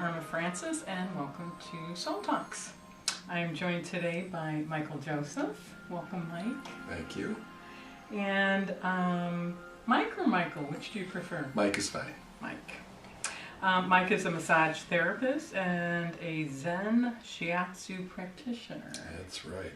Irma Francis, and welcome to Soul Talks. I am joined today by Michael Joseph. Welcome, Mike. Thank you. And Mike or Michael, which do you prefer? Mike is fine. Mike. Mike is a massage therapist and a Zen Shiatsu practitioner. That's right.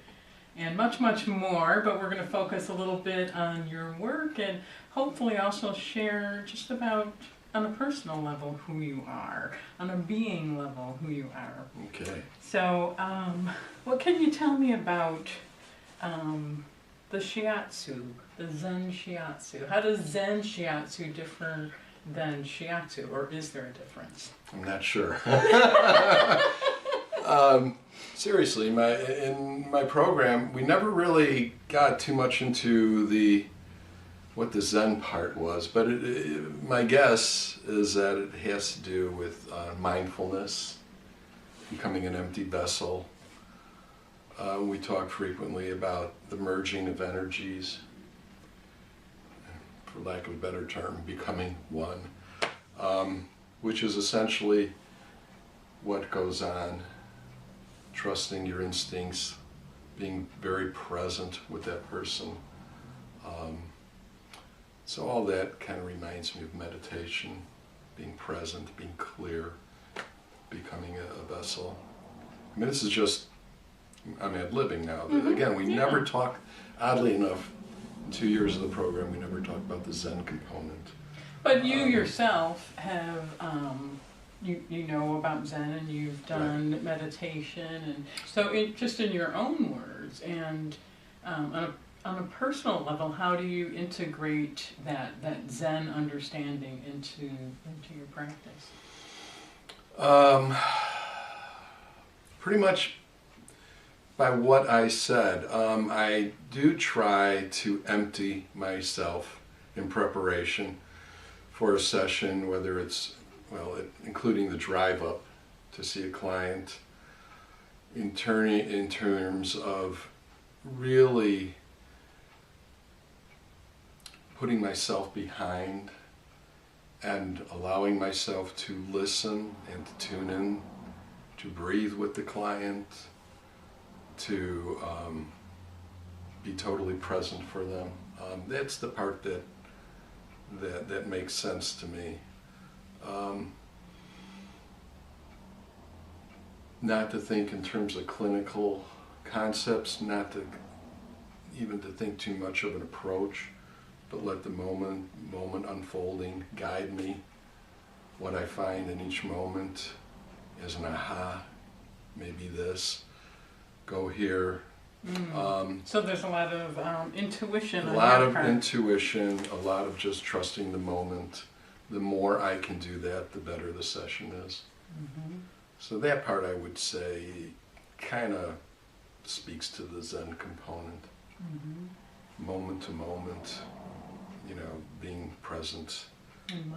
And much, much more, but we're going to focus a little bit on your work and hopefully also share just about on a personal level who you are, on a being level who you are. Okay. So, what can you tell me about the Shiatsu, the Zen Shiatsu? How does Zen Shiatsu differ than Shiatsu, or is there a difference? I'm not sure. Seriously, in my program, we never really got too much into what the Zen part was, but my guess is that it has to do with mindfulness, becoming an empty vessel. We talk frequently about the merging of energies, for lack of a better term, becoming one, which is essentially what goes on, trusting your instincts, being very present with that person. So all that kind of reminds me of meditation, being present, being clear, becoming a vessel. I mean, this is just, I'm ad-libbing now. Mm-hmm. Again, we never talk, oddly enough, in 2 years of the program, we never talked about the Zen component. But you yourself have, you know about Zen, and you've done meditation, and so just in your own words, and on a personal level, how do you integrate that Zen understanding into your practice? Pretty much by what I said. I do try to empty myself in preparation for a session, whether it's, including the drive up to see a client, in terms of really putting myself behind and allowing myself to listen and to tune in, to breathe with the client, to be totally present for them. That's the part that makes sense to me. Not to think in terms of clinical concepts, not to even to think too much of an approach, but let the moment unfolding guide me. What I find in each moment is an aha, maybe this, go here. So there's a lot of intuition. A lot of intuition, a lot of just trusting the moment. The more I can do that, the better the session is. Mm-hmm. So that part, I would say, kind of speaks to the Zen component. Mm-hmm. Moment to moment, being present.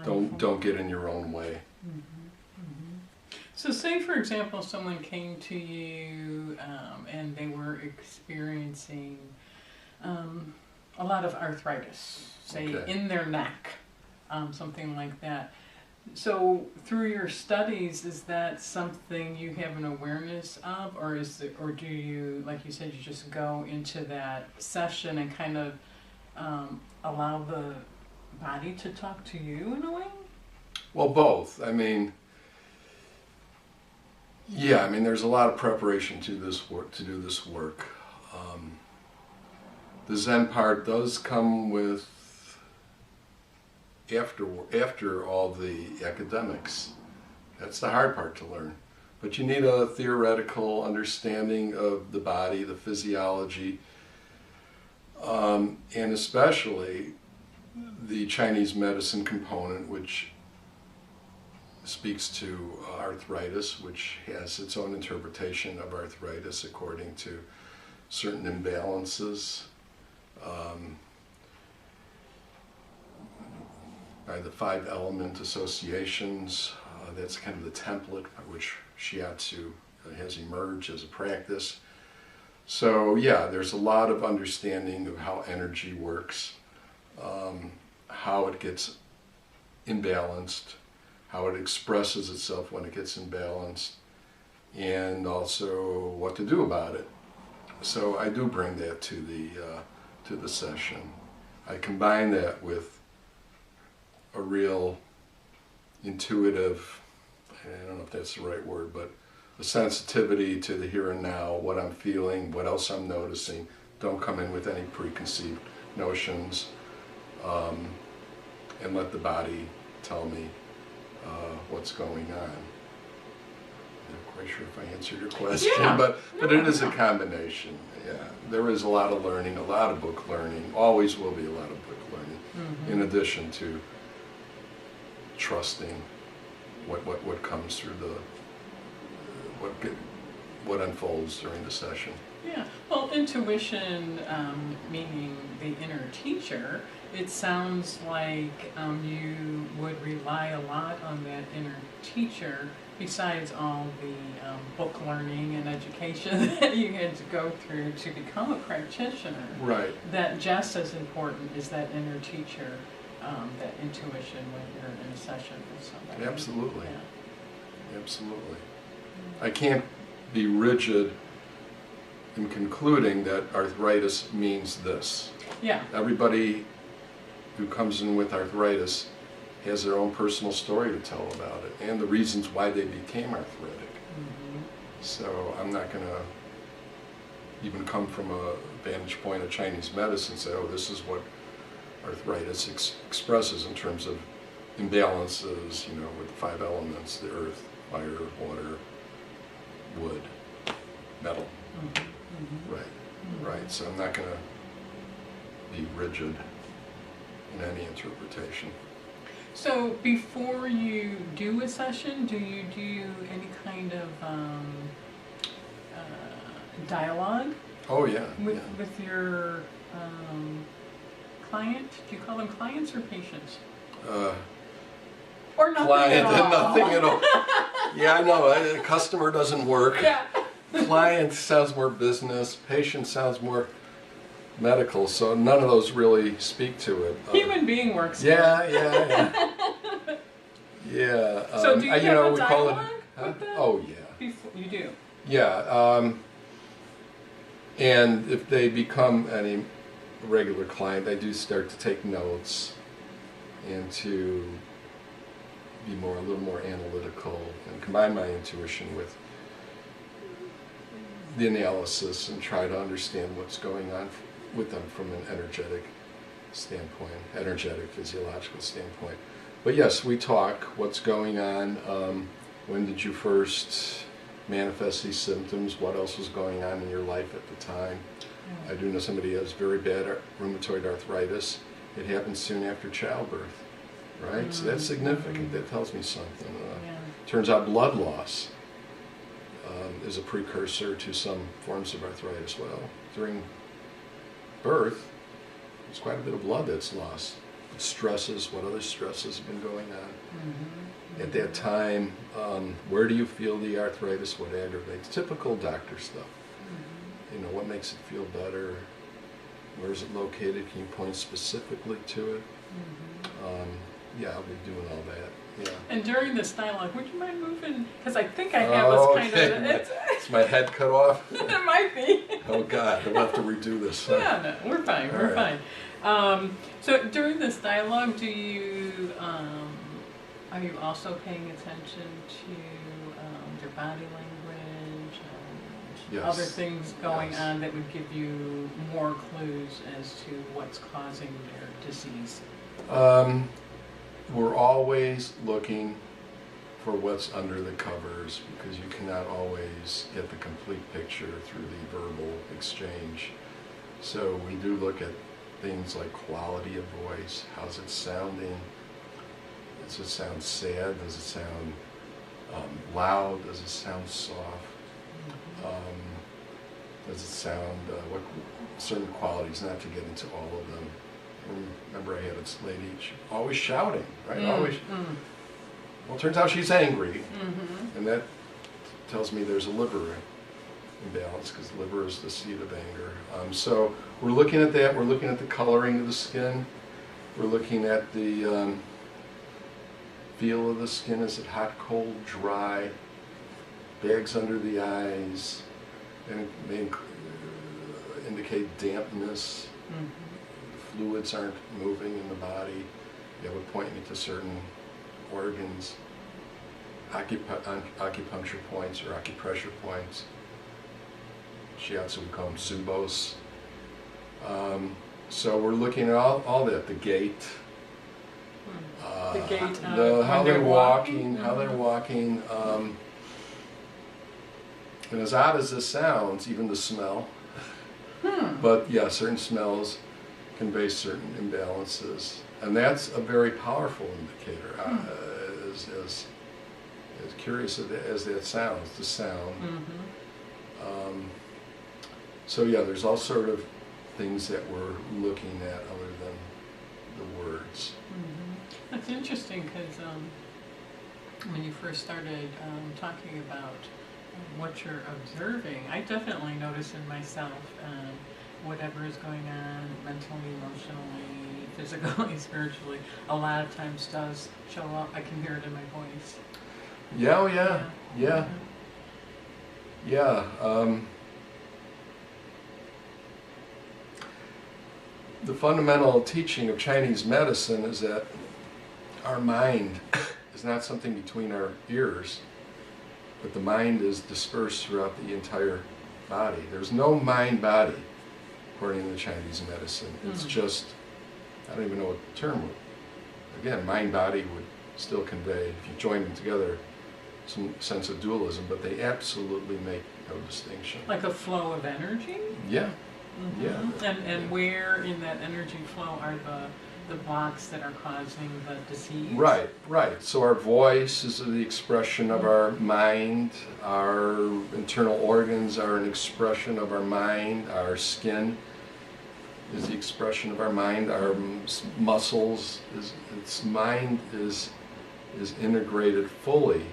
Don't get in your own way. Mm-hmm. Mm-hmm. So say, for example, someone came to you and they were experiencing a lot of arthritis, say in their neck, something like that. So through your studies, is that something you have an awareness of, or do you, like you said, you just go into that session and kind of allow the body to talk to you in a way? Well, both. I mean, there's a lot of preparation to this work, to do this work. The Zen part does come with after all the academics. That's the hard part to learn. But you need a theoretical understanding of the body, the physiology, and especially the Chinese medicine component, which speaks to arthritis, which has its own interpretation of arthritis according to certain imbalances by the 5 element associations. That's kind of the template by which Shiatsu has emerged as a practice. So there's a lot of understanding of how energy works, how it gets imbalanced, how it expresses itself when it gets imbalanced, and also what to do about it. So I do bring that to the session. I combine that with a real intuitive, I don't know if that's the right word, but a sensitivity to the here and now, what I'm feeling, what else I'm noticing. Don't come in with any preconceived notions, and let the body tell me what's going on. I'm not quite sure if I answered your question, Yeah. but it is a combination. Yeah, there is a lot of learning, a lot of book learning, always will be a lot of book learning, in addition to trusting what comes through what unfolds during the session. Yeah, well, intuition, meaning the inner teacher, it sounds like you would rely a lot on that inner teacher, besides all the book learning and education that you had to go through to become a practitioner. Right. That just as important is that inner teacher, that intuition when you're in a session with somebody. Absolutely. Yeah. Absolutely. I can't be rigid in concluding that arthritis means this. Yeah. Everybody who comes in with arthritis has their own personal story to tell about it and the reasons why they became arthritic. So I'm not going to even come from a vantage point of Chinese medicine and say, oh, this is what arthritis expresses in terms of imbalances, you know, with the 5 elements, the earth, fire, water, wood, metal. Right. So I'm not going to be rigid in any interpretation. So before you do a session, do you do any kind of dialogue Oh yeah. with your client? Do you call them clients or patients? Or nothing Client, at all? nothing at all. Yeah, I know. Customer doesn't work. Yeah. Client sounds more business. Patient sounds more medical. So none of those really speak to it. Human being works. Yeah. So do you have a we call it. dialogue with them? Oh yeah. Before, you do. Yeah. And if they become any regular client, I do start to take notes and to be a little more analytical and combine my intuition with the analysis and try to understand what's going on with them from an energetic standpoint, energetic, physiological standpoint. But yes, we talk, what's going on, when did you first manifest these symptoms, what else was going on in your life at the time. I do know somebody has very bad rheumatoid arthritis. It happens soon after childbirth, right? So that's significant, that tells me something. Turns out blood loss is a precursor to some forms of arthritis. Well, during birth, there's quite a bit of blood that's lost. Stresses, what other stresses have been going on at that time, where do you feel the arthritis, what aggravates, typical doctor stuff. You know, what makes it feel better, where is it located, can you point specifically to it? Yeah, I'll be doing all that. Yeah. And during this dialogue, would you mind moving? Because I think I have this kind of... Is my head cut off? It might be. Oh God, I'll have to redo this. Yeah, no, we're fine, we're fine. So during this dialogue, do you, are you also paying attention to their body language, Yes. other things going on that would give you more clues as to what's causing their disease? We're always looking for what's under the covers because you cannot always get the complete picture through the verbal exchange. So we do look at things like quality of voice, how's it sounding, does it sound sad, does it sound loud, does it sound soft, does it sound, what certain qualities, not to get into all of them. Remember I had this lady, she always shouting, right? Always. Well, it turns out she's angry, and that tells me there's a liver imbalance because the liver is the seat of anger. So we're looking at that. We're looking at the coloring of the skin. We're looking at the feel of the skin. Is it hot, cold, dry? Bags under the eyes, and it may indicate dampness. Fluids aren't moving in the body. That would point me to certain organs. Acupuncture points or acupressure points. Shiatsu would call them tsubos. So we're looking at all that. The gait. The gait. How they're walking. How they're walking. And as odd as this sounds, even the smell. But yeah, certain smells convey certain imbalances, and that's a very powerful indicator. As curious as that sounds, the sound. So yeah, there's all sort of things that we're looking at other than the words. That's interesting because when you first started talking about what you're observing, I definitely notice in myself whatever is going on mentally, emotionally, physically, spiritually, a lot of times does show up. I can hear it in my voice. Yeah, oh yeah. The fundamental teaching of Chinese medicine is that our mind is not something between our ears, but the mind is dispersed throughout the entire body. There's no mind-body, according to Chinese medicine. It's just, I don't even know what the term would, again, mind-body would still convey, if you join them together, some sense of dualism, but they absolutely make no distinction. Like a flow of energy? Yeah. Yeah. And where in that energy flow are the blocks that are causing the disease? Right. So our voice is the expression of our mind, our internal organs are an expression of our mind, our skin is the expression of our mind, our muscles, mind is integrated fully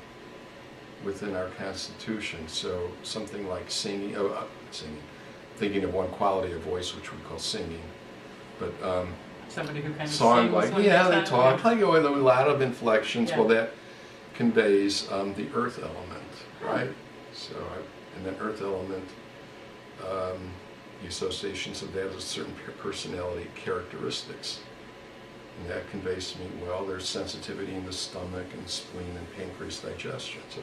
within our constitution. So something like singing, thinking of one quality of voice which we call singing, but somebody who kind of song sings like they talk like with a lot of inflections. Yeah. Well, that conveys the earth element, right? So, and then earth element, the associations of that is certain personality characteristics, and that conveys to me, well, there's sensitivity in the stomach and spleen and pancreas digestion. So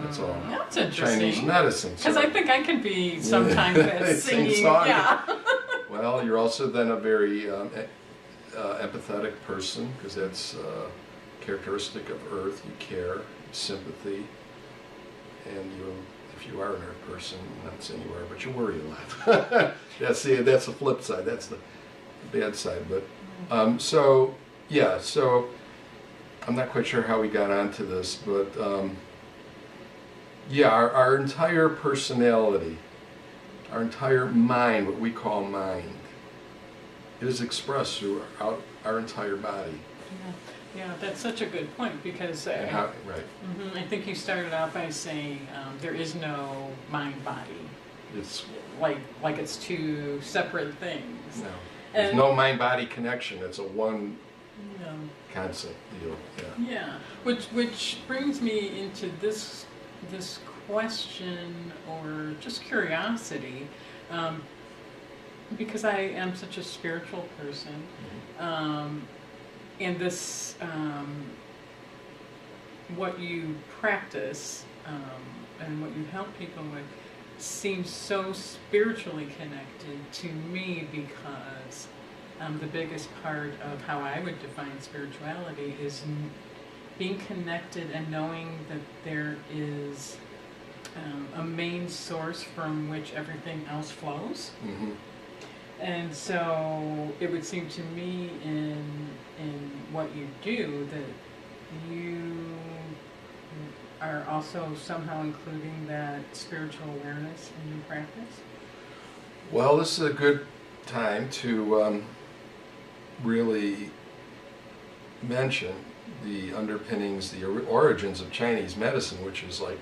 that's all. That's interesting. Chinese medicine. Because I think I could be sometimes that singing. Yeah. Well, you're also then a very empathetic person, because that's characteristic of Earth. You care, sympathy, and if you are an Earth person, I'm not saying you are, but you worry a lot. that's the flip side. That's the bad side. But so I'm not quite sure how we got onto this, but our entire personality, our entire mind, what we call mind, is expressed throughout our entire body. Yeah, that's such a good point, because I think you started out by saying there is no mind-body. It's like it's two separate things. No, there's no mind-body connection. It's a one concept deal. Yeah, which brings me into this question, or just curiosity, because I am such a spiritual person, and this, what you practice and what you help people with seems so spiritually connected to me, because the biggest part of how I would define spirituality is being connected and knowing that there is a main source from which everything else flows. And so it would seem to me in what you do that you are also somehow including that spiritual awareness in your practice. Well, this is a good time to really mention the underpinnings, the origins of Chinese medicine, which is, like,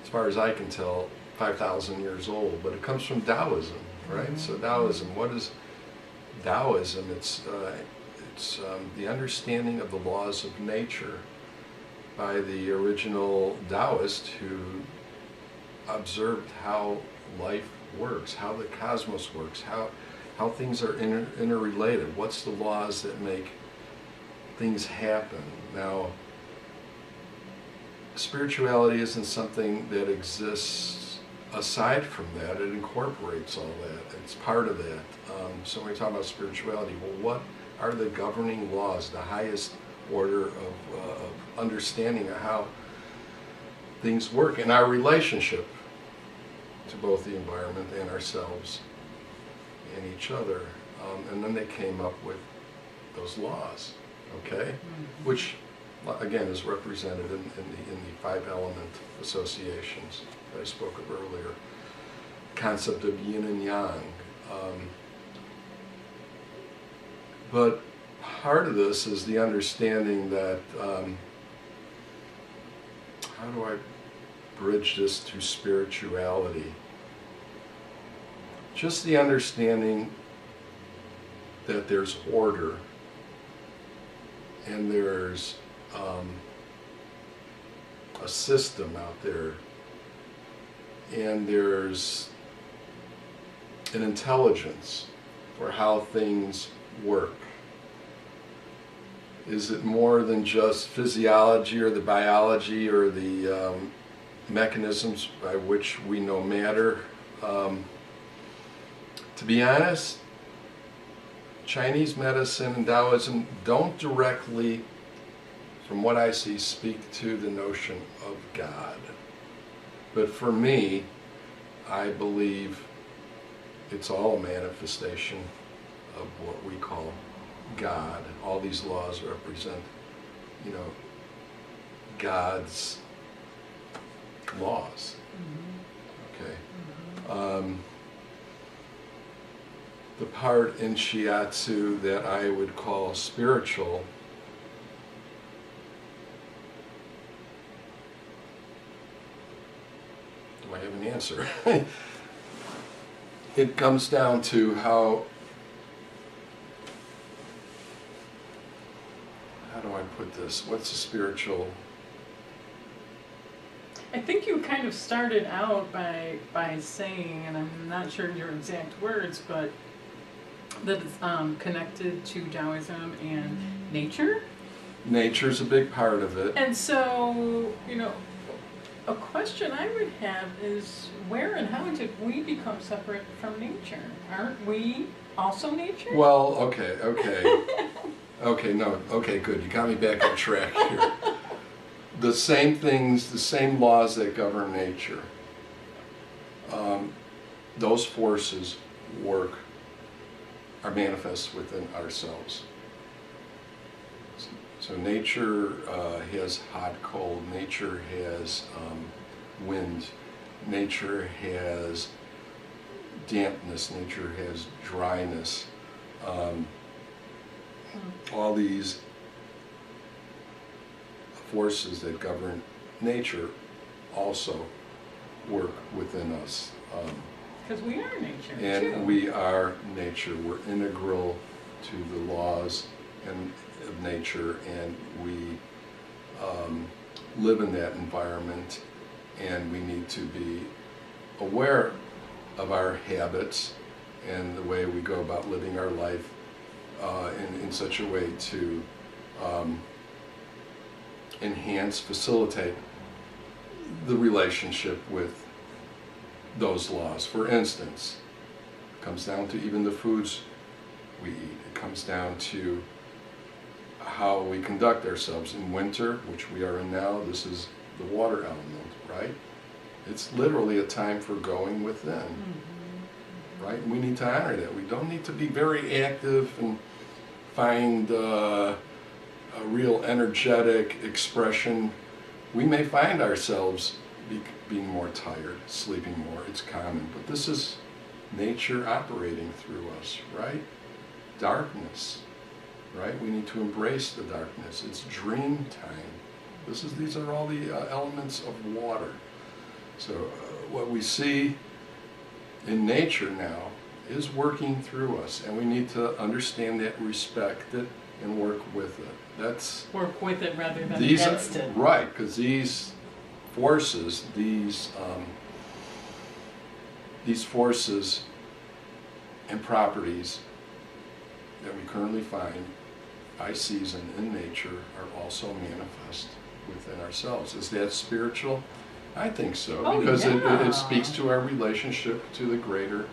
as far as I can tell, 5,000 years old, but it comes from Taoism, right? So Taoism, what is Taoism? It's It's the understanding of the laws of nature by the original Taoist who observed how life works, how the cosmos works, how things are interrelated, what's the laws that make things happen. Now, spirituality isn't something that exists aside from that. It incorporates all that. It's part of that. So when we talk about spirituality, well, what are the governing laws, the highest order of understanding of how things work in our relationship to both the environment and ourselves and each other? And then they came up with those laws, okay? Mm-hmm. Which, again, is represented in the 5-element associations that I spoke of earlier. Concept of yin and yang. But part of this is the understanding that, how do I bridge this to spirituality? Just the understanding that there's order and there's a system out there, and there's an intelligence for how things work. Is it more than just physiology or the biology or the mechanisms by which we know matter? To be honest, Chinese medicine and Taoism don't directly, from what I see, speak to the notion of God. But for me, I believe it's all a manifestation of what we call God. All these laws represent, God's laws. Mm-hmm. Okay. Mm-hmm. The part in Shiatsu that I would call spiritual do I have an answer? It comes down to how do I put this? What's a spiritual? I think you kind of started out by saying, and I'm not sure your exact words, but that it's connected to Taoism and nature. Nature's a big part of it. And so, a question I would have is, where and how did we become separate from nature? Aren't we also nature? Well, okay. Okay, good. You got me back on track here. The same things, the same laws that govern nature, those forces are manifest within ourselves. So nature has hot, cold. Nature has wind. Nature has dampness. Nature has dryness. All these forces that govern nature also work within us. Because we are nature, and too. We are nature. We're integral to the laws of nature, and we live in that environment, and we need to be aware of our habits and the way we go about living our life in such a way to enhance, facilitate the relationship with those laws. For instance, it comes down to even the foods we eat. It comes down to how we conduct ourselves in winter, which we are in now. This is the water element, right? It's literally a time for going within, right? We need to honor that. We don't need to be very active and find a real energetic expression. We may find ourselves being more tired, sleeping more. It's common, but this is nature operating through us, right? Darkness, right? We need to embrace the darkness. It's dream time. These are all the elements of water. So what we see in nature now is working through us, and we need to understand that, respect it, and work with it. That's Work with it rather than these against it. right, because these forces, these forces and properties that we currently find by season in nature are also manifest within ourselves. Is that spiritual? I think so, Oh, because yeah. it speaks to our relationship to the greater,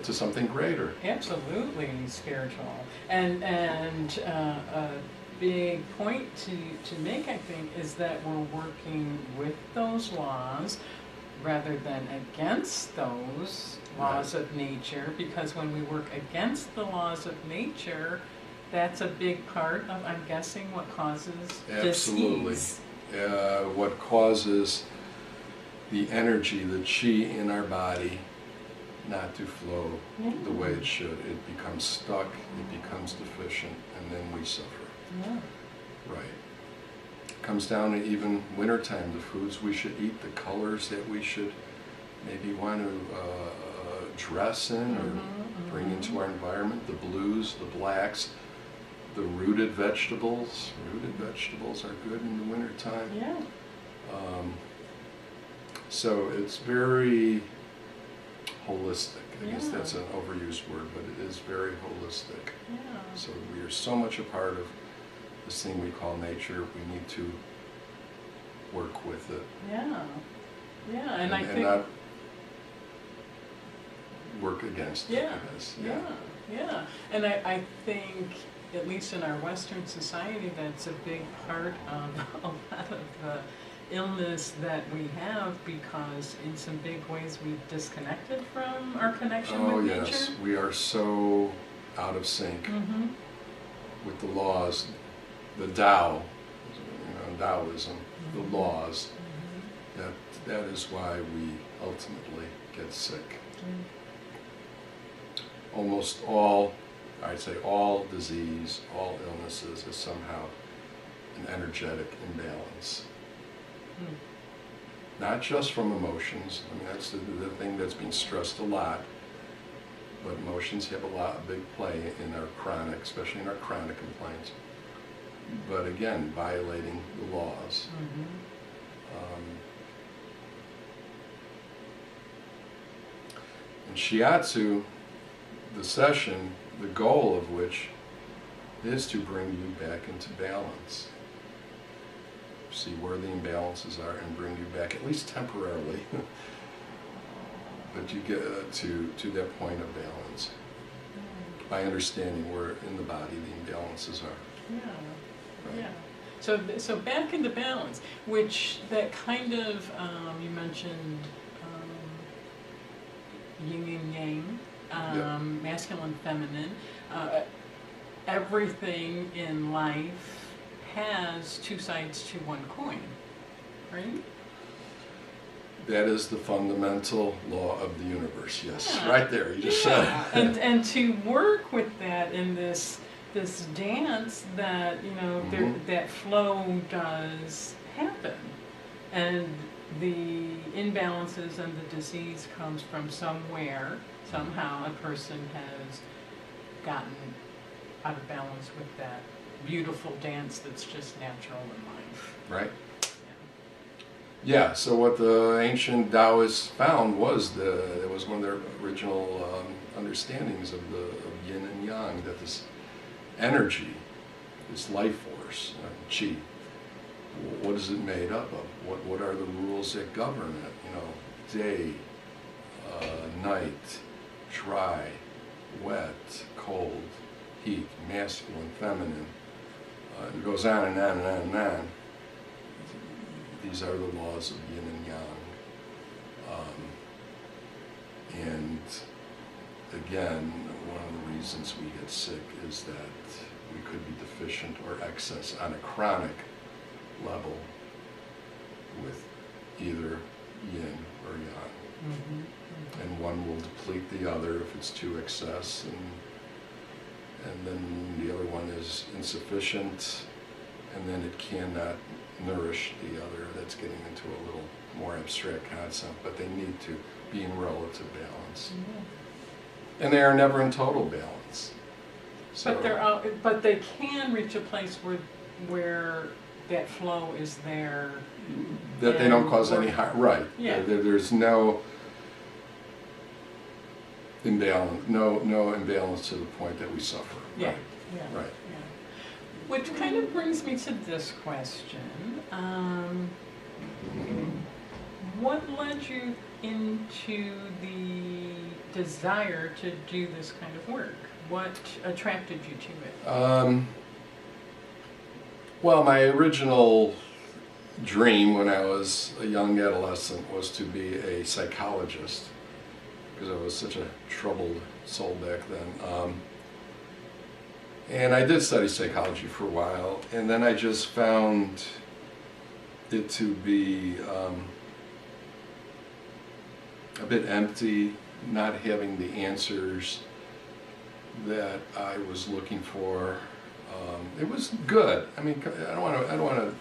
to something greater. Absolutely spiritual. And a big point to make, I think, is that we're working with those laws rather than against those laws of nature, because when we work against the laws of nature, that's a big part of, I'm guessing, what causes Absolutely. disease. What causes the energy, the chi in our body not to flow the way it should. It becomes stuck, it becomes deficient, and then we suffer. Yeah. Right. It comes down to even wintertime, the foods we should eat, the colors that we should maybe want to dress in or bring into our environment, the blues, the blacks, the rooted vegetables. Rooted vegetables are good in the wintertime. Yeah. So it's very holistic. I guess Yeah. that's an overused word, but it is very holistic. Yeah. So we are so much a part of this thing we call nature. We need to work with it. Yeah. Yeah. And I think. not work against it, Yeah, I guess. yeah. And I think, at least in our Western society, that's a big part of a lot of the illness that we have, because in some big ways we've disconnected from our connection with nature. Oh yes, we are so out of sync Mm-hmm. with the laws, the Tao, Taoism, the laws. That is why we ultimately get sick. Almost all, I'd say all disease, all illnesses is somehow an energetic imbalance. Not just from emotions. I mean, that's the thing that's being stressed a lot. But emotions have a big play in our chronic, especially in our chronic complaints. But again, violating the laws. In Shiatsu, the session, the goal of which is to bring you back into balance. See where the imbalances are and bring you back, at least temporarily, but you get to that point of balance by understanding where in the body the imbalances are. Yeah. Right. Yeah. So back into balance, which that kind of, you mentioned yin and yang, masculine, feminine. Everything in life has two sides to one coin, right? That is the fundamental law of the universe. Yes, Yeah. right there. You just said it. and to work with that in this dance that that flow does happen, and the imbalances and the disease comes from somewhere. Somehow a person has gotten out of balance with that beautiful dance that's just natural in life. Right. Yeah, so what the ancient Taoists found was it was one of their original understandings of yin and yang, that this energy, this life force, chi, what is it made up of? What are the rules that govern it? Day, night, dry, wet, cold, heat, masculine, feminine. It goes on and on and on and on. These are the laws of yin and yang. And again, one of the reasons we get sick is that we could be deficient or excess on a chronic level with either yin or yang. And one will deplete the other if it's too excess, and then the other one is insufficient, and then it cannot nourish the other. That's getting into a little more abstract concept, but they need to be in relative balance. And they are never in total balance. So but they can reach a place where that flow is there. that they don't cause any harm. Right. Yeah. There's no imbalance, no imbalance to the point that we suffer. Yeah. Right. Yeah. Right. Yeah. Which kind of brings me to this question. What led you into the desire to do this kind of work? What attracted you to it? Well, my original dream when I was a young adolescent was to be a psychologist, because I was such a troubled soul back then. And I did study psychology for a while, and then I just found it to be a bit empty, not having the answers that I was looking for. It was good. I mean, I don't want to.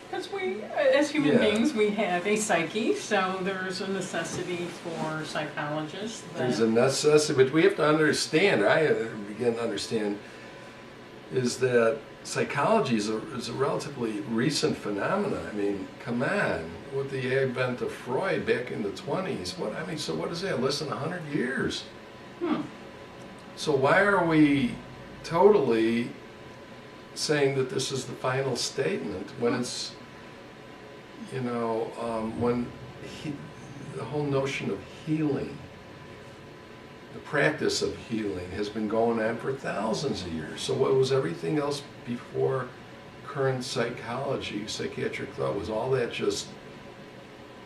Because we, as human Yeah. beings, we have a psyche, so there's a necessity for psychologists. There's a necessity, but we have to understand. I begin to understand is that psychology is a relatively recent phenomenon. I mean, come on, with the advent of Freud back in the 20s. So what is that? Less than 100 years. So why are we totally saying that this is the final statement when it's, when the whole notion of healing, the practice of healing has been going on for thousands of years. So what was everything else before current psychology, psychiatric thought? Was all that just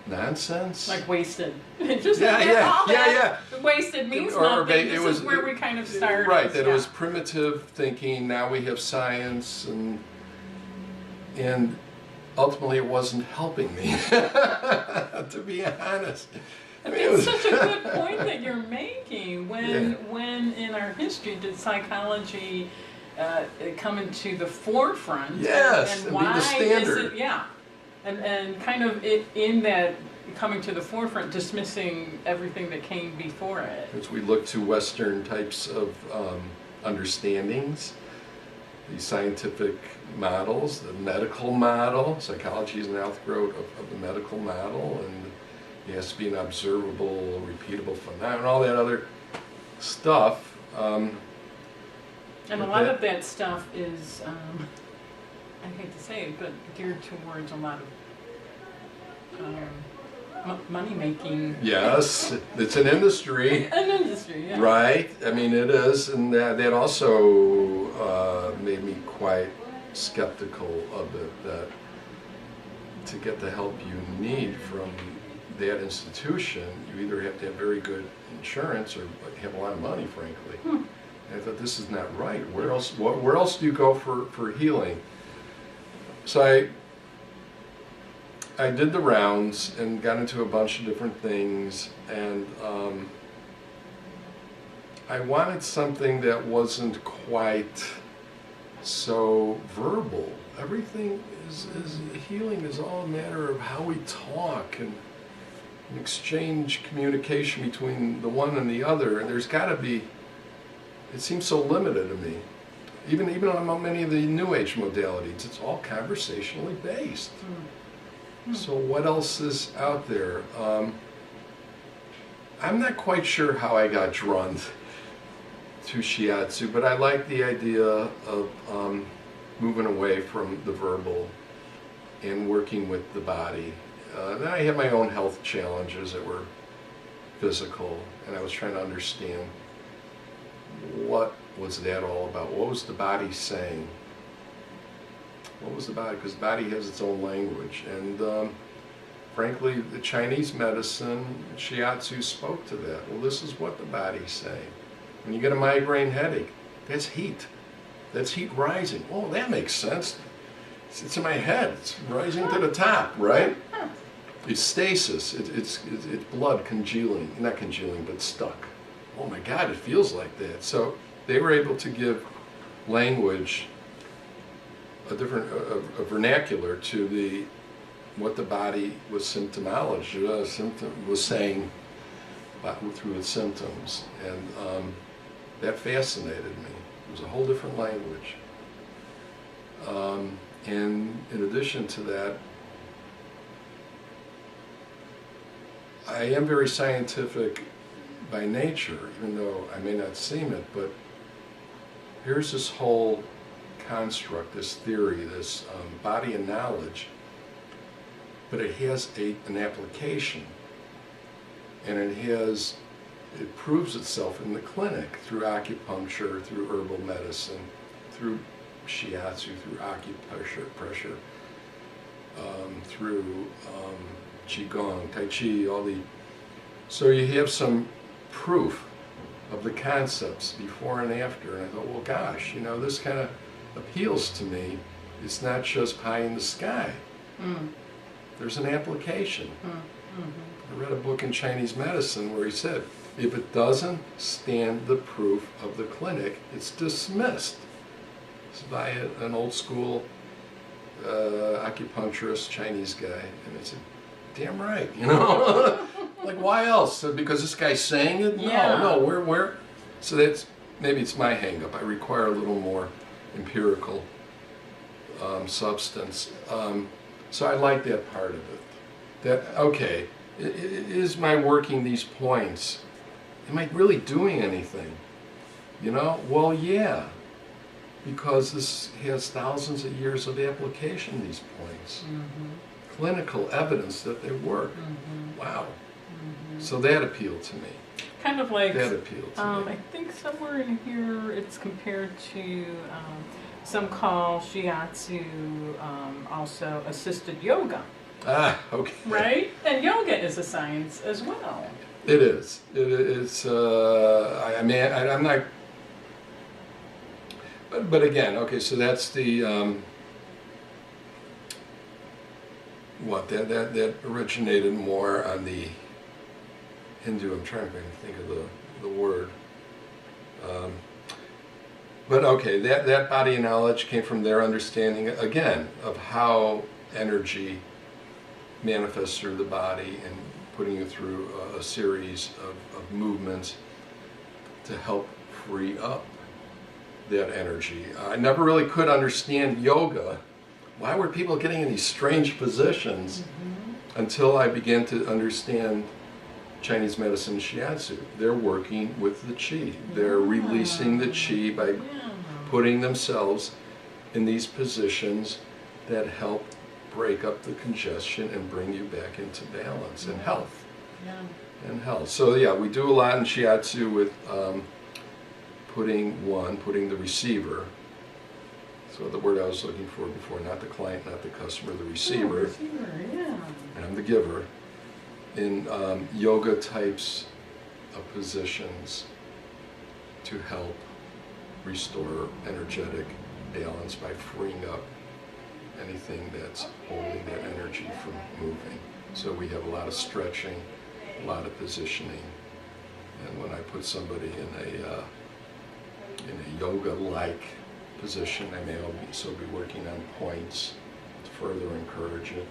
nonsense? Like wasted. Just yeah. Wasted means Or nothing. it This was is where we kind of started. Right, that yeah. it was primitive thinking. Now we have science, and ultimately it wasn't helping me, to be honest. I mean, It's such a good point that you're making. Yeah. When in our history did psychology come into the forefront? Yes, and be why the standard. Is it, yeah, and kind of in that coming to the forefront, dismissing everything that came before it. As we look to Western types of understandings, the scientific models, the medical model, psychology is an outgrowth of the medical model, and it has to be an observable, repeatable phenomenon, all that other stuff. And a lot of that stuff is, I hate to say it, but geared towards a lot of money-making. Yes, it's an industry. An industry, yeah. Right, I mean it is, and that also made me quite skeptical of it, that to get the help you need from that institution, you either have to have very good insurance or have a lot of money, frankly. And I thought, this is not right. Where else do you go for healing? So I did the rounds and got into a bunch of different things, and I wanted something that wasn't quite so verbal. Everything is healing is all a matter of how we talk and exchange communication between the one and the other, and there's got to be, it seems so limited to me. Even among many of the New Age modalities, it's all conversationally based. So what else is out there? I'm not quite sure how I got drawn to Shiatsu, but I like the idea of moving away from the verbal and working with the body. Then I had my own health challenges that were physical, and I was trying to understand what was that all about. What was the body saying? What was the body? Because the body has its own language, and frankly, the Chinese medicine, Shiatsu, spoke to that. Well, this is what the body's saying. When you get a migraine headache, that's heat. That's heat rising. Oh, that makes sense. It's in my head. It's rising to the top, right? It's stasis. It's blood congealing. Not congealing, but stuck. Oh my God, it feels like that. So they were able to give language, a different vernacular to what the body was was saying through its symptoms, and that fascinated me. It was a whole different language. And in addition to that, I am very scientific by nature, even though I may not seem it, but here's this whole construct, this theory, this body of knowledge, but it has an application, and it proves itself in the clinic through acupuncture, through herbal medicine, through Shiatsu, through acupressure, through Qigong, Tai Chi, so you have some proof of the concepts before and after, and I thought, well gosh, this kind of appeals to me. It's not just pie in the sky. There's an application. I read a book in Chinese medicine where he said, if it doesn't stand the proof of the clinic, it's dismissed. It's by an old school acupuncturist, Chinese guy, and I said, damn right, like why else? Because this guy's saying it? Yeah. No, where? So maybe it's my hang-up. I require a little more empirical substance. So I like that part of it. Okay, is my working these points, am I really doing anything? Well, yeah, because this has thousands of years of application, these points. Clinical evidence that they work. Wow. So that appealed to me. Kind of like, that appealed to me. I think somewhere in here it's compared to, some call Shiatsu also assisted yoga. Okay. Right? And yoga is a science as well. It is. It's, I'm not, but again, okay, so that's the, that originated more on the Hindu, I'm trying to think of the word. But okay, that body of knowledge came from their understanding, again, of how energy manifests through the body and putting you through a series of movements to help free up that energy. I never really could understand yoga. Why were people getting in these strange positions until I began to understand Chinese medicine Shiatsu? They're working with the qi. They're releasing the qi by putting themselves in these positions that help break up the congestion and bring you back into balance and health. And health. So yeah, we do a lot in Shiatsu with putting the receiver. So the word I was looking for before, not the client, not the customer, the receiver. And I'm the giver. In yoga types of positions to help restore energetic balance by freeing up anything that's holding that energy from moving. So we have a lot of stretching, a lot of positioning, and when I put somebody in a yoga-like position, I may also be working on points to further encourage it.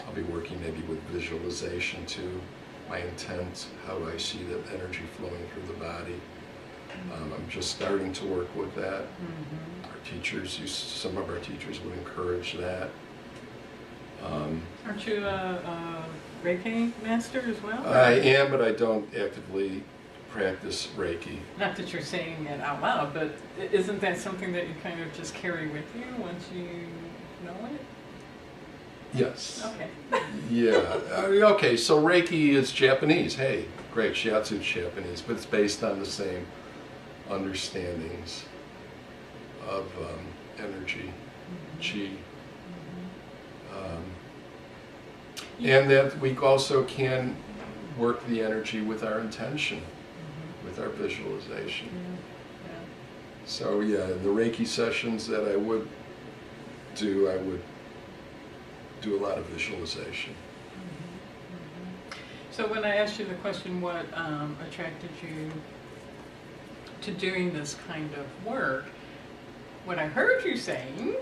I'll be working maybe with visualization too. My intent, how do I see that energy flowing through the body? I'm just starting to work with that. Our teachers, some of our teachers would encourage that. Aren't you a Reiki master as well? I am, but I don't actively practice Reiki. Not that you're saying it out loud, but isn't that something that you kind of just carry with you once you know it? Yes. Okay. Yeah. Okay, so Reiki is Japanese. Hey, great, Shiatsu is Japanese, but it's based on the same understandings of energy, qi. And that we also can work the energy with our intention, with our visualization. So yeah, the Reiki sessions that I would do a lot of visualization. So when I asked you the question, what attracted you to doing this kind of work, what I heard you saying,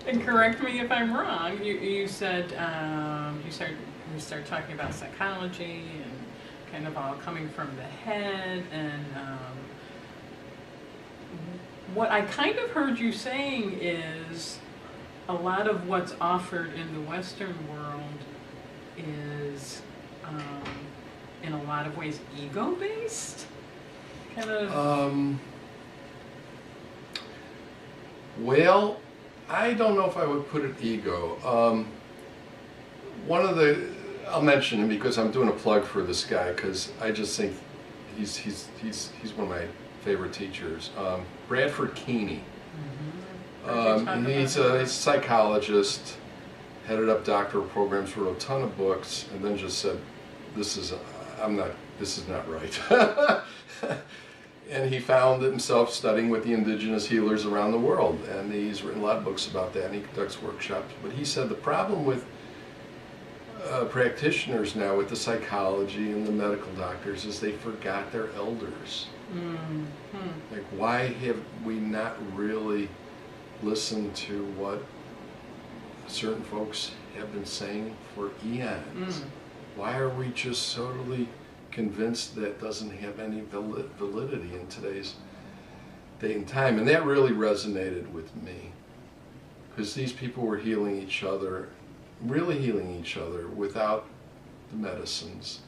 and correct me if I'm wrong, you said you start talking about psychology and kind of all coming from the head, and what I kind of heard you saying is a lot of what's offered in the Western world is, in a lot of ways, ego-based? Kind of. Well, I don't know if I would put it ego. One of the, I'll mention him because I'm doing a plug for this guy because I just think he's one of my favorite teachers. Bradford Keeney. He's a psychologist, headed up doctoral programs, wrote a ton of books, and then just said, "This is not right." And he found himself studying with the indigenous healers around the world, and he's written a lot of books about that, and he conducts workshops. But he said the problem with practitioners now, with the psychology and the medical doctors, is they forgot their elders. Like, why have we not really listened to what certain folks have been saying for eons? Why are we just totally convinced that doesn't have any validity in today's day and time? And that really resonated with me, because these people were healing each other, really healing each other without the medicines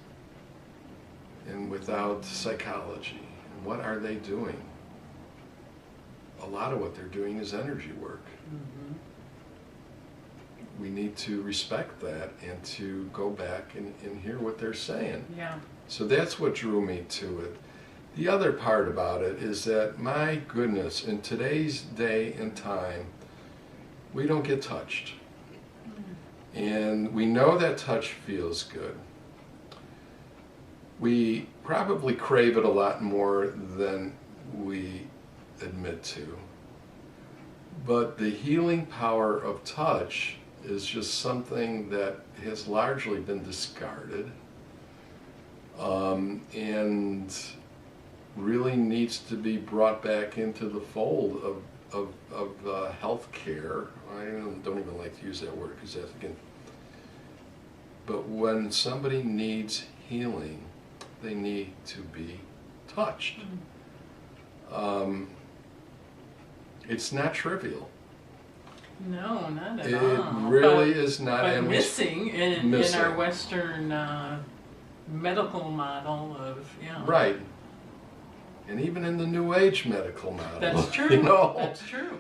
and without psychology. And what are they doing? A lot of what they're doing is energy work. We need to respect that and to go back and hear what they're saying. Yeah. So that's what drew me to it. The other part about it is that, my goodness, in today's day and time, we don't get touched. And we know that touch feels good. We probably crave it a lot more than we admit to. But the healing power of touch is just something that has largely been discarded. And really needs to be brought back into the fold of healthcare. I don't even like to use that word because that's, again, but when somebody needs healing, they need to be touched. It's not trivial. No, not at It all. really is not. But and missing in our Western medical model of, Right. And even in the New Age medical model. That's true. That's true.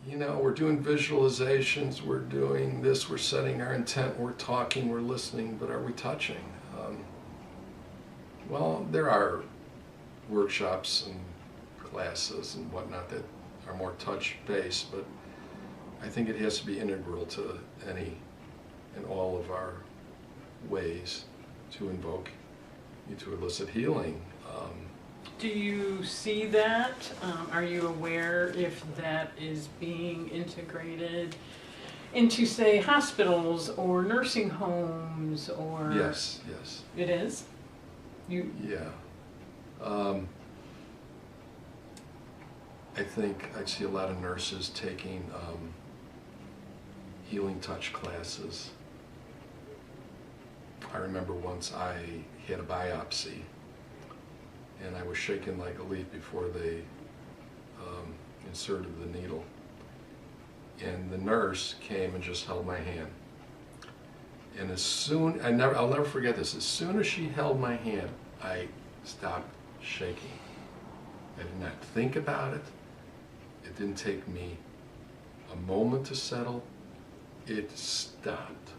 We're doing visualizations, we're doing this, we're setting our intent, we're talking, we're listening, but are we touching? Well, there are workshops and classes and whatnot that are more touch-based, but I think it has to be integral to any and all of our ways to invoke, to elicit healing. Do you see that? Are you aware if that is being integrated into, say, hospitals or nursing homes or? Yes. It is? Yeah. I think I see a lot of nurses taking healing touch classes. I remember once I had a biopsy, and I was shaking like a leaf before they inserted the needle. And the nurse came and just held my hand. And I'll never forget this, as soon as she held my hand, I stopped shaking. I did not think about it. It didn't take me a moment to settle. It stopped.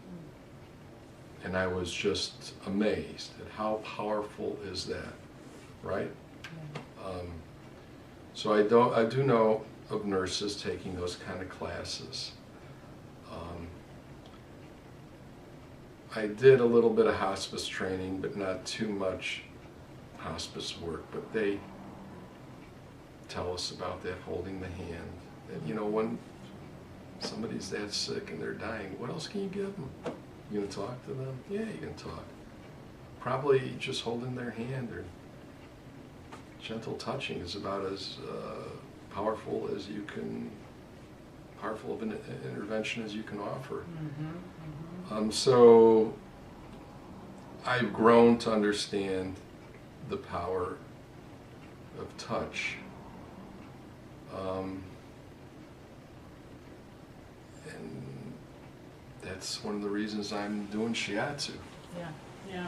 And I was just amazed at how powerful is that, right? So I do know of nurses taking those kind of classes. I did a little bit of hospice training, but not too much hospice work. But they tell us about that, holding the hand. And when somebody's that sick and they're dying, what else can you give them? You gonna talk to them? Yeah, you can talk. Probably just holding their hand or gentle touching is about as powerful of an intervention as you can offer. So I've grown to understand the power of touch. And that's one of the reasons I'm doing Shiatsu. Yeah.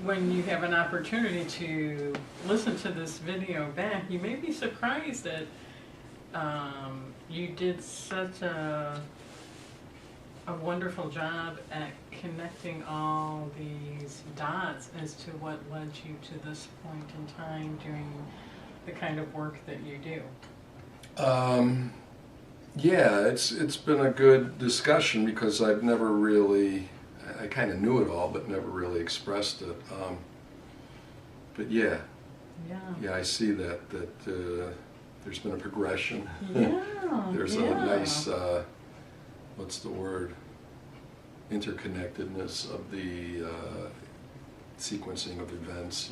When you have an opportunity to listen to this video back, you may be surprised that you did such a wonderful job at connecting all these dots as to what led you to this point in time doing the kind of work that you do. Yeah, it's been a good discussion because I've never really, I kind of knew it all, but never really expressed it. But yeah, I see that there's been a progression. There's a nice, what's the word, interconnectedness of the sequencing of events.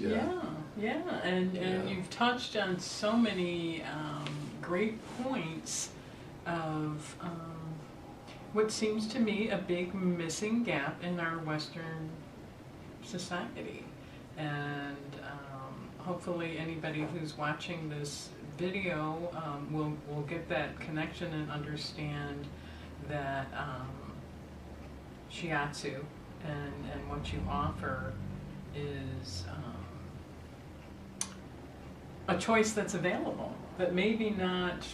And you've touched on so many great points of what seems to me a big missing gap in our Western society. And hopefully anybody who's watching this video will get that connection and understand that Shiatsu and what you offer is a choice that's available, but maybe not,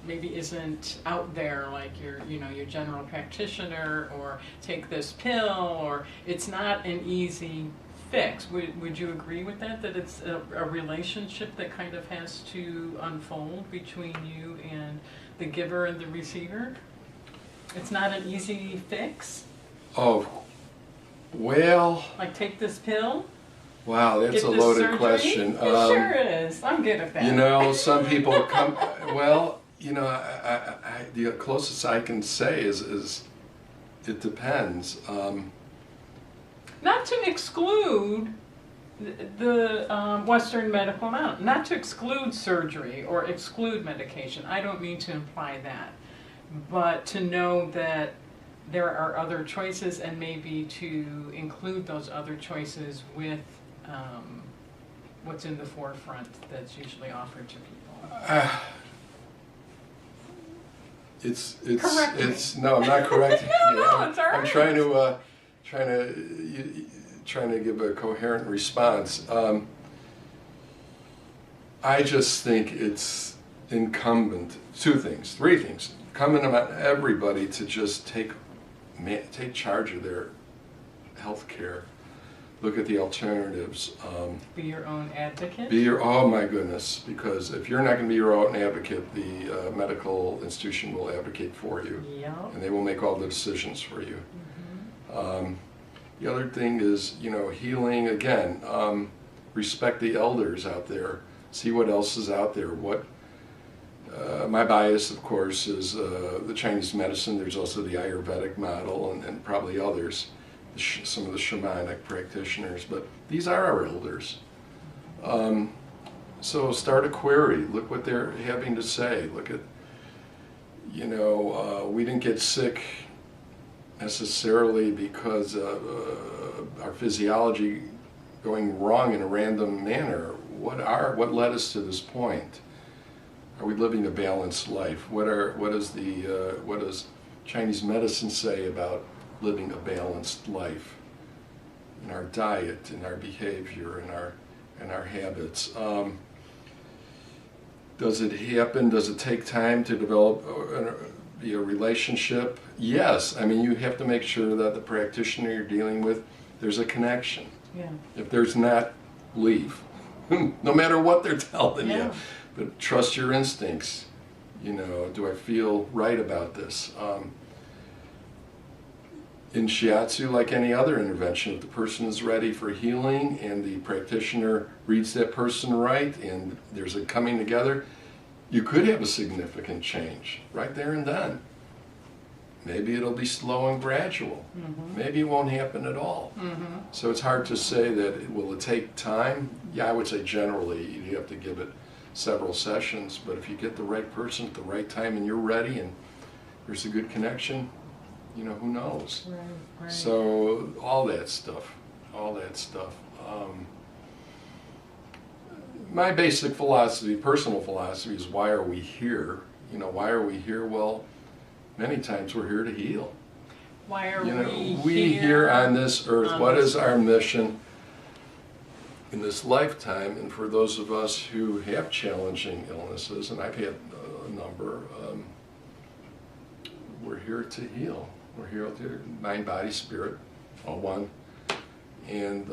maybe isn't out there like your general practitioner, or take this pill, or it's not an easy fix. Would you agree with that? That it's a relationship that kind of has to unfold between you and the giver and the receiver? It's not an easy fix? Oh, well... Like take this pill? Wow, that's a loaded surgery? question. It sure is. I'm good at that. You know, some people come... Well, you know, the closest I can say is it depends. Not to exclude the Western medical model, not to exclude surgery or exclude medication. I don't mean to imply that. But to know that there are other choices, and maybe to include those other choices with what's in the forefront that's usually offered to people. Correct me. No, I'm not correcting you. No, it's all right. I'm trying to give a coherent response. I just think it's incumbent, three things, incumbent on everybody to just take charge of their health care. Look at the alternatives. Be your own advocate? Oh my goodness, because if you're not going to be your own advocate, the medical institution will advocate for you. Yep. And they will make all the decisions for you. Mm-hmm. The other thing is, healing, again, respect the elders out there, see what else is out there. My bias, of course, is the Chinese medicine. There's also the Ayurvedic model and probably others. Some of the shamanic practitioners, but these are our elders. So start a query, look what they're having to say, look at, we didn't get sick necessarily because of our physiology going wrong in a random manner. What led us to this point? Are we living a balanced life? What does Chinese medicine say about living a balanced life in our diet, in our behavior, in our habits? Does it happen? Does it take time to develop a relationship? Yes. I mean, you have to make sure that the practitioner you're dealing with, there's a connection. Yeah. If there's not, leave. No matter what they're telling you. But trust your instincts. Do I feel right about this? In Shiatsu, like any other intervention, if the person is ready for healing and the practitioner reads that person right and there's a coming together, you could have a significant change right there and then. Maybe it'll be slow and gradual. Mm-hmm. Maybe it won't happen at all. Mm-hmm. So it's hard to say that will it take time? Yeah, I would say generally you have to give it several sessions, but if you get the right person at the right time and you're ready and there's a good connection, who knows? Right. So all that stuff. my basic philosophy, personal philosophy, is why are we here? You know, why are we here? Well, many times we're here to heal. Why are we here on this earth? What is our mission in this lifetime? And for those of us who have challenging illnesses, and I've had a number, we're here to heal. We're here to mind, body, spirit, all one. And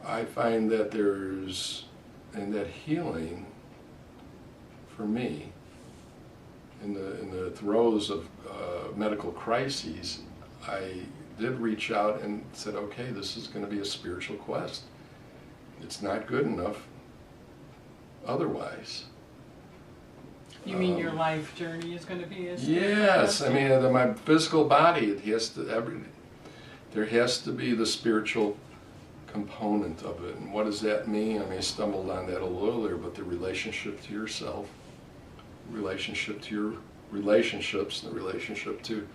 I find that there's, and that healing, for me, in the throes of medical crises, I did reach out and said, okay, this is going to be a spiritual quest. It's not good enough otherwise. You mean your life journey is going to be a yes, I mean, my physical body, it has to, there has to be the spiritual component of it. And what does that mean? I mean, I stumbled on that a little earlier, but the relationship to yourself, relationship to your relationships, and the relationship to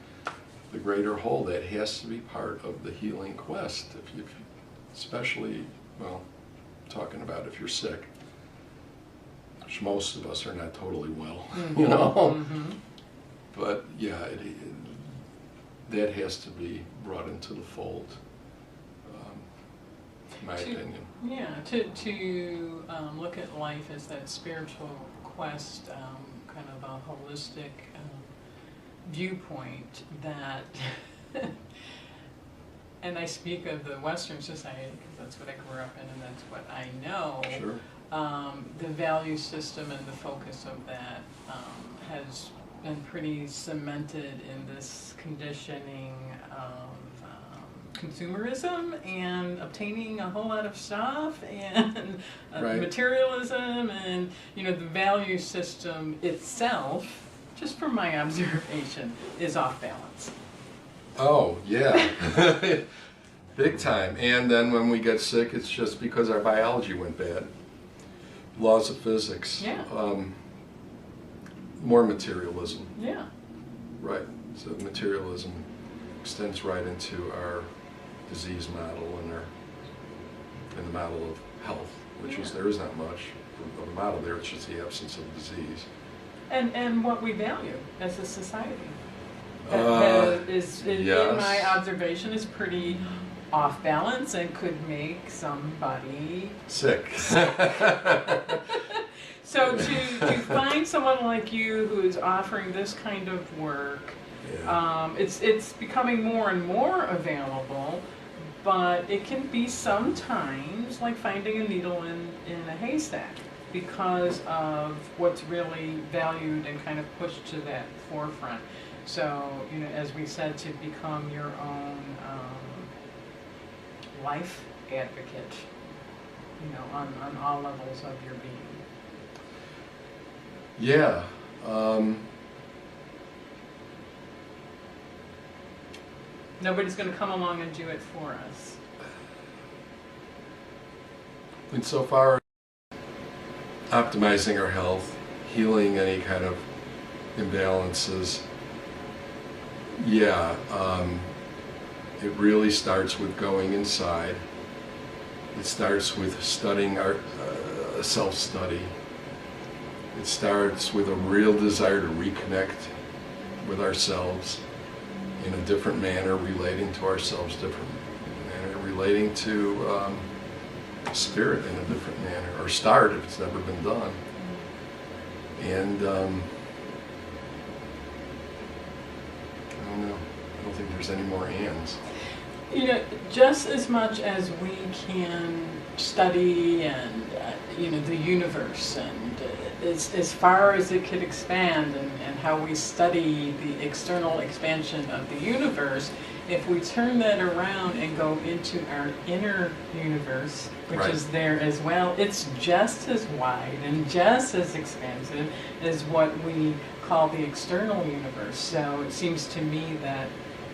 the greater whole, that has to be part of the healing quest. If especially, well, talking about if you're sick, which most of us are not totally well, you know. But yeah, that has to be brought into the fold, in my opinion. Yeah, to look at life as that spiritual quest, kind of a holistic viewpoint that, and I speak of the Western society because that's what I grew up in and that's what I know. Sure. The value system and the focus of that has been pretty cemented in this conditioning of consumerism and obtaining a whole lot of stuff and Right. materialism, and you know, the value system itself, just from my observation, is off balance. Oh, yeah. Big time. And then when we get sick, it's just because our biology went bad. Laws of physics. Yeah. More materialism. Yeah. Right. So materialism extends right into our disease model and the model of health, which is, there is not much of a model there, it's just the absence of disease. And what we value as a society. That is, in my observation, is pretty off balance and could make somebody sick. So to find someone like you who is offering this kind of work, it's becoming more and more available, but it can be sometimes like finding a needle in a haystack because of what's really valued and kind of pushed to that forefront. So, you know, as we said, to become your own life advocate, you know, on all levels of your being. Yeah. Nobody's going to come along and do it for us. And so far, optimizing our health, healing any kind of imbalances, it really starts with going inside. It starts with studying our self-study. It starts with a real desire to reconnect with ourselves in a different manner, relating to ourselves different manner, relating to spirit in a different manner, or start if it's never been done. And I don't know, I don't think there's any more ands. You know, just as much as we can study and, you know, the universe and as far as it could expand and how we study the external expansion of the universe, if we turn that around and go into our inner universe, which is there as well, it's just as wide and just as expansive as what we call the external universe. So it seems to me that,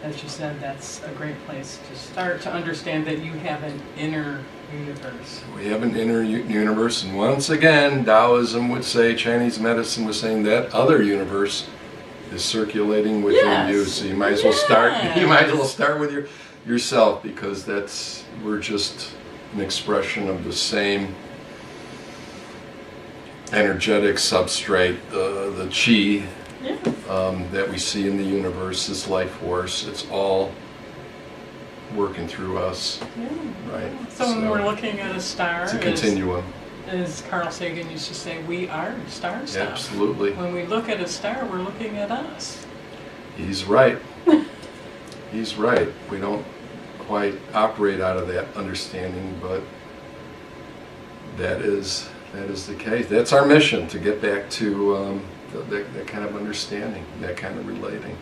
as you said, that's a great place to start, to understand that you have an inner universe. We have an inner universe, and once again, Taoism would say, Chinese medicine was saying that other universe is circulating within you. So you might as well start. You might as well start with yourself, because we're just an expression of the same energetic substrate, the chi, that we see in the universe, this life force. It's all working through us, right? So when we're looking at a star, it's a continuum. As Carl Sagan used to say, we are star stuff. Absolutely. When we look at a star, we're looking at us. He's right. He's right. We don't quite operate out of that understanding, but that is the case. That's our mission, to get back to that kind of understanding, that kind of relating.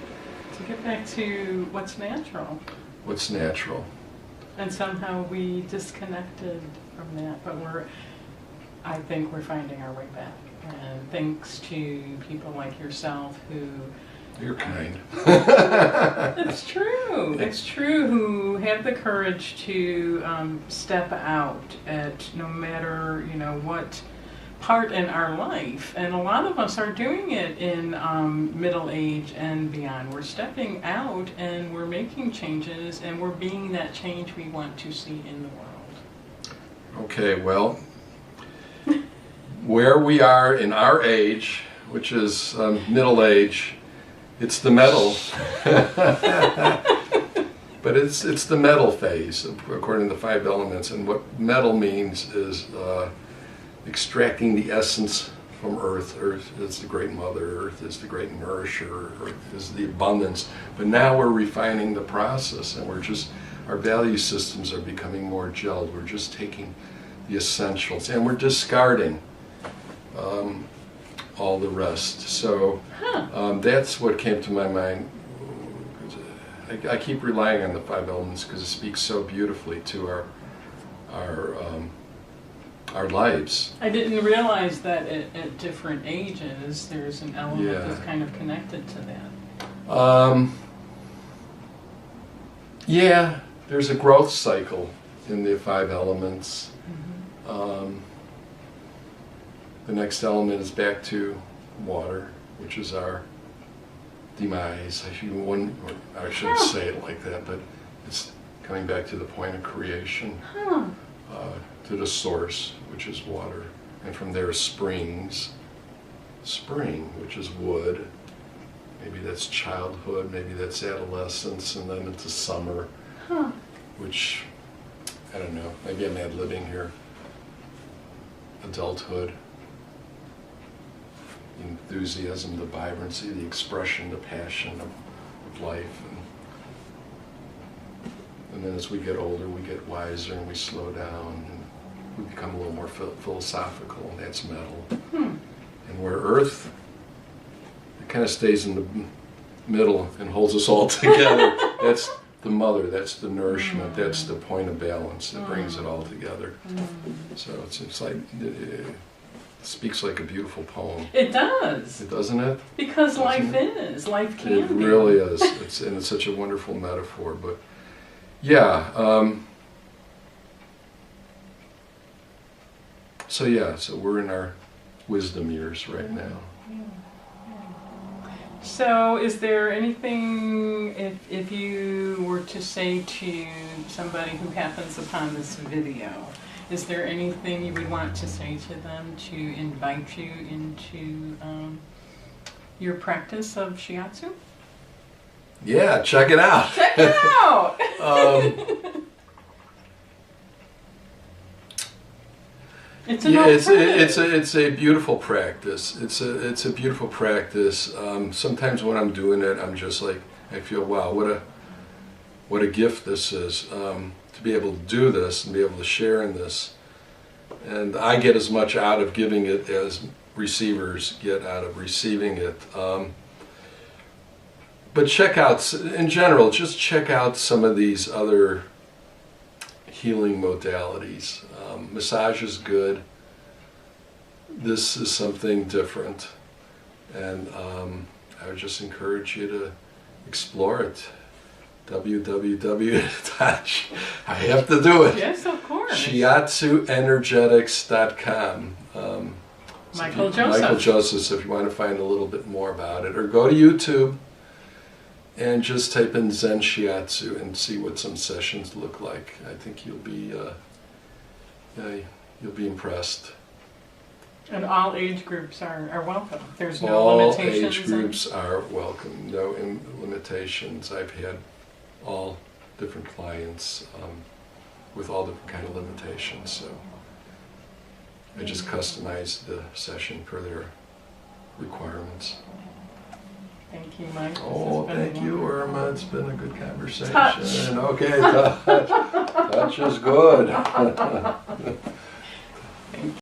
To get back to what's natural. What's natural. And somehow we disconnected from that, but I think we're finding our way back. And thanks to people like yourself who... You're kind. It's true. It's true. Who have the courage to step out at no matter what part in our life, and a lot of us are doing it in middle age and beyond. We're stepping out and we're making changes, and we're being that change we want to see in the world. Okay, well, where we are in our age, which is middle age. It's the metal, but it's the metal phase according to the 5 elements. And what metal means is extracting the essence from Earth. Earth is the great mother. Earth is the great nourisher. Earth is the abundance. But now we're refining the process, and our value systems are becoming more gelled. We're just taking the essentials, and we're discarding all the rest. So that's what came to my mind. I keep relying on the 5 elements because it speaks so beautifully to our lives. I didn't realize that at different ages there's an element that's kind of connected to that. Yeah, there's a growth cycle in the 5 elements. The next element is back to water, which is our demise. I shouldn't say it like that, but it's coming back to the point of creation, to the source, which is water. And from there, springs. Spring, which is wood. Maybe that's childhood, maybe that's adolescence, and then into summer, which, I don't know, maybe I'm ad-libbing here. Adulthood. Enthusiasm, the vibrancy, the expression, the passion of life. And then as we get older, we get wiser and we slow down and we become a little more philosophical, and that's metal. And where Earth, it kind of stays in the middle and holds us all together. That's the mother, that's the nourishment, that's the point of balance that brings it all together. So it's like... It speaks like a beautiful poem. It does. Doesn't it? Because life can It be. really is. It's such a wonderful metaphor. But yeah, so we're in our wisdom years right now. So is there anything, if you were to say to somebody who happens upon this video, is there anything you would want to say to them to invite you into your practice of Shiatsu? Yeah, check it out. Check it out! It's a beautiful practice. It's a beautiful practice. Sometimes when I'm doing it, I'm just like, I feel, wow, what a gift this is. To be able to do this and be able to share in this. And I get as much out of giving it as receivers get out of receiving it. But check out, in general, just check out some of these other healing modalities. Massage is good. This is something different. And I would just encourage you to explore it. I have to do it. Yes, of course. ShiatsuEnergetics.com. Michael Joseph, if you want to find a little bit more about it. Or go to YouTube and just type in Zen Shiatsu and see what some sessions look like. I think you'll be you'll be impressed. And all age groups are welcome. There's no All limitations. age groups are welcome. No limitations. I've had all different clients with all different kind of limitations. So I just customized the session per their requirements. Thank you, Mike. This Oh, has been thank you, wonderful. Irma. It's been a good conversation. Touch. Okay, touch. Touch is good.